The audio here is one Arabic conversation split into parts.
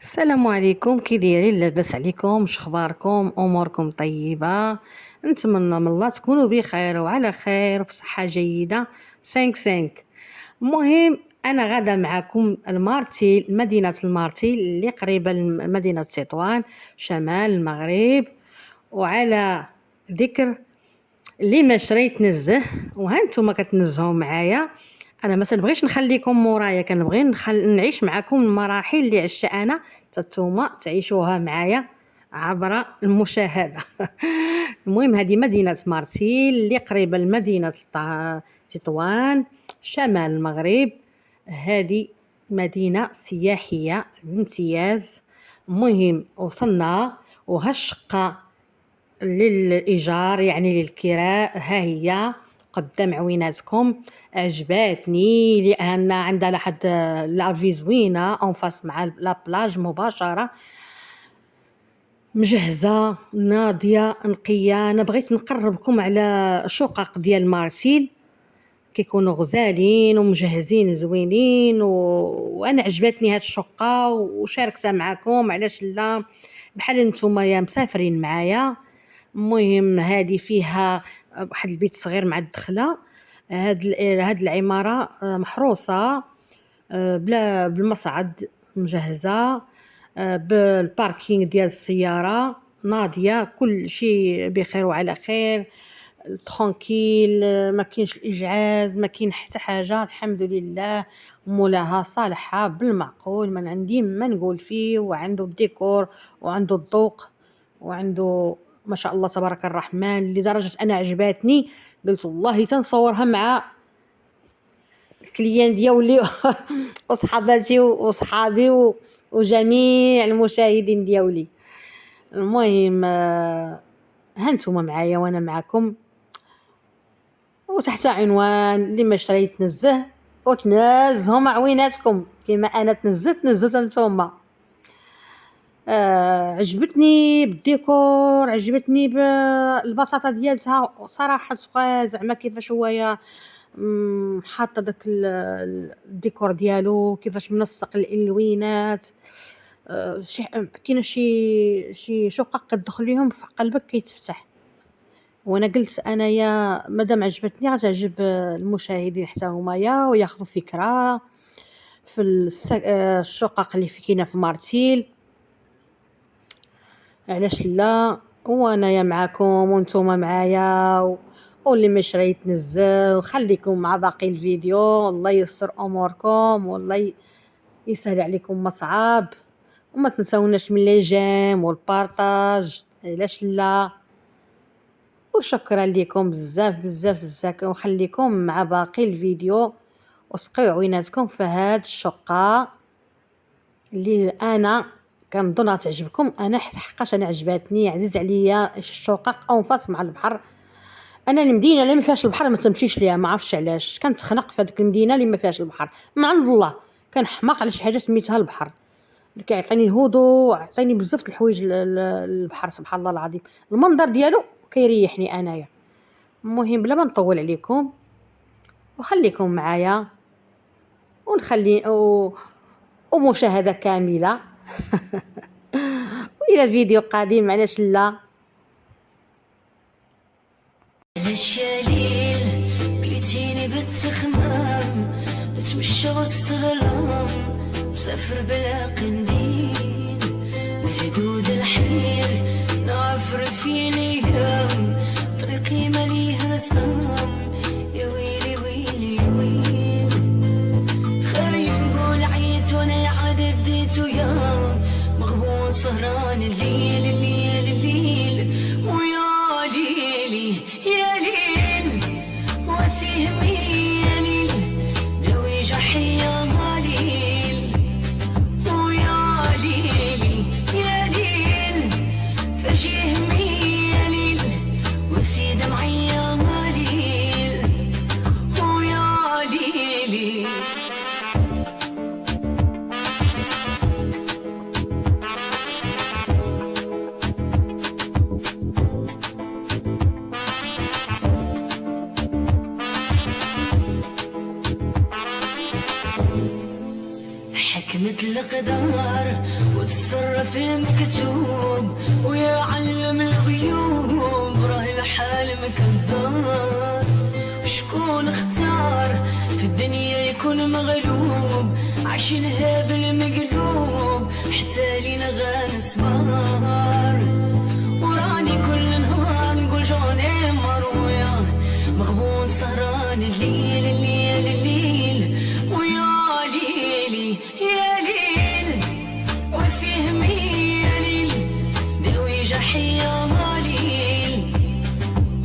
السلام عليكم، كي دايرين؟ لاباس عليكم؟ شخباركم؟ اموركم طيبه؟ نتمنى من الله تكونوا بخير وعلى خير في صحه جيده. 5 المهم انا غادا معكم المارتيل، مدينه المارتيل اللي قريبه لمدينه تطوان شمال المغرب. وعلى ذكر اللي ما شريت يتنزه، وها نتوما كتنزهوا معايا. انا ما تنبغيش نخليكم مورايا، كنبغي نعيش معكم المراحل اللي عشت انا نتوما تعيشوها معايا عبر المشاهده. المهم هذه مدينه مارتيل اللي قريبه لمدينه تطوان شمال المغرب. هذه مدينه سياحيه بامتياز. المهم وصلنا وهالشقه للإيجار يعني للكراء، ها هي قدام عويناتكم. عجباتني لأن عندها لحد لافي زوينة أنفاس مع لا بلاج مباشرة، مجهزة ناضية نقية. أنا بغيت نقربكم على شقق ديال مارسيل، كيكونوا غزالين ومجهزين زوينين وانا عجبتني هاد الشقه وشاركتها معكم. علاش لا؟ بحال نتوما يا مسافرين معايا. المهم هذه فيها واحد البيت صغير مع الدخله. هاد العماره محروسه بلا بالمصعد، مجهزه بالباركينغ ديال السياره ناضيه، كل شيء بخير وعلى خير، ترونكيل، ما كاينش الإجعاز، ما كاين حتى حاجه، الحمد لله. مولاها صالحه بالمعقول، ما عندي ما نقول فيه، وعنده الديكور وعنده الذوق وعنده ما شاء الله تبارك الرحمن، لدرجه انا عجباتني قلت والله تنصورها مع الكليان ديالي وصحاباتي وصحابي وجميع المشاهدين ديالي. المهم هانتوما معايا وانا معكم، وتحت عنوان اللي ما شريت نزه وتنزهوا مع عويناتكم كما انا تنزلت نتوما. عجبتني بالديكور، عجبتني بالبساطه ديالتها صراحه. زعما كيفاش هو حاطه داك الديكور ديالو، كيفاش منسق الالوينات. كاين شي شقق كتدخل ليهم في قلبك كيتفتح. وانا قلت انايا مادام عجبتني غتعجب المشاهدين حتى هما وياخذوا فكره في الشقق اللي كاينه في مارتيل. علاش لا؟ وانايا معكم وانتم معايا واللي ما شرا يتنزل. خليكم مع باقي الفيديو، الله ييسر اموركم والله يسهل عليكم مصعب. وما تنساوناش من لي جيم والبارطاج، علاش لا؟ وشكرا لكم بزاف بزاف بزاف. وخليكم مع باقي الفيديو وسقيو عويناتكم في هاد الشقه اللي انا كنظن تعجبكم. انا حقاش انا عجباتني، عزيز عليا الشقق انفاس مع البحر. انا المدينه اللي ما فيهاش البحر ما تمشيش ليها، ما عرفتش علاش كنتخنق في هذيك المدينه اللي ما فيهاش البحر. من عند الله كنحماق على شي حاجه سميتها البحر، اللي كيعطيني الهدوء، عطيني بزاف الحوايج. البحر سبحان الله العظيم المنظر ديالو كيريحني انايا. المهم بلا ما نطول عليكم وخليكم معايا ونخلي ومشاهده كامله. والى الفيديو قادم، علاش لا؟ الشليل بليتيني بالتخمام، نتمشى وسط الظلام، مسافر بلا قنديل، مهدود الحيل نعفر في الايام، طريقي مليه رسام. يا ويلي ويلي ويلي، خايف نقول عييت وانا عاد بديت ويا مغبون سهران الليل الليل الليل. ويا ليلي يا ليل واسيهمي يا ليل، دوي جرحي يا ليل. ويا ليلي يا ليل فجيهمي يا ليل، وسي دمعي يا ليل. ويا ليلي حكمة القدر وتصرف المكتوب ويا علم الغيوب راه الحال مكذاب. شكون اختار في الدنيا يكون مغلوب عايشينها بالمقلوب حتى لينا غنصبر. وراني كل نهار نقول جوني مروية مغبون سهران الليل الليل الليل ويا ليلي يا ليل وسيهمي يا ليل داوي جحية ليل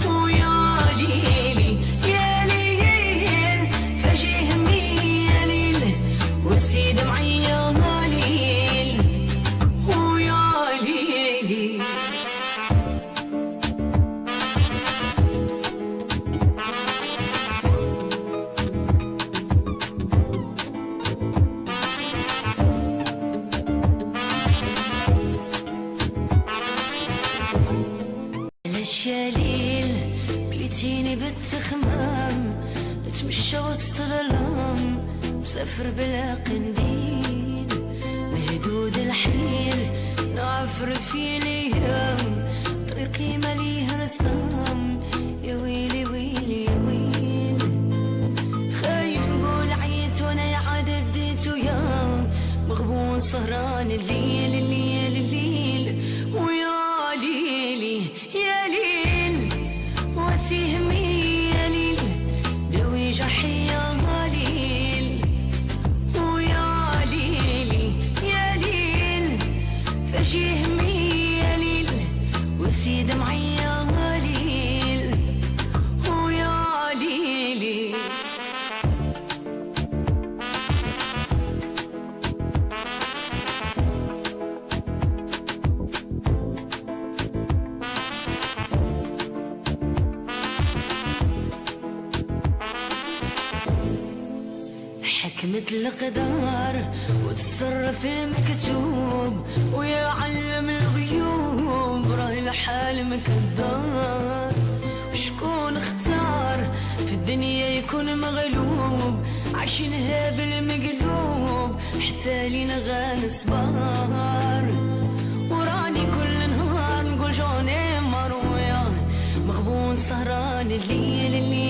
ويا ليلي يا ليل فجيهمي يا ليل وسي دمعي يا ليل ويا ليلي. علاش يا ليل بليتيني بالتخمام نتمشى وسط الظلام مسافر بلا قنديل مهدود الحيل نعفر في الايام طريقي مليه رسام يا ويلي ويلي يا ويل. خايف نقول عييت وانا يا عاد بديت ويا مغبون سهران الليل الليل الليل ويا ليلي يا ليل وسيهمي يا ليل داوي جحية ليل ويا ليلي يا ليل فجيهمي يا ليل وسي دمعي يا ليل ويا ليلي. حكمة القدر وتصرف المكتوب ويا علم الغيوب راه الحال مكذاب. شكون اختار في الدنيا يكون مغلوب عايشينها بالمقلوب حتى لينا غنصبر. وراني كل نهار نقول جوني مروية مغبون سهران الليل الليل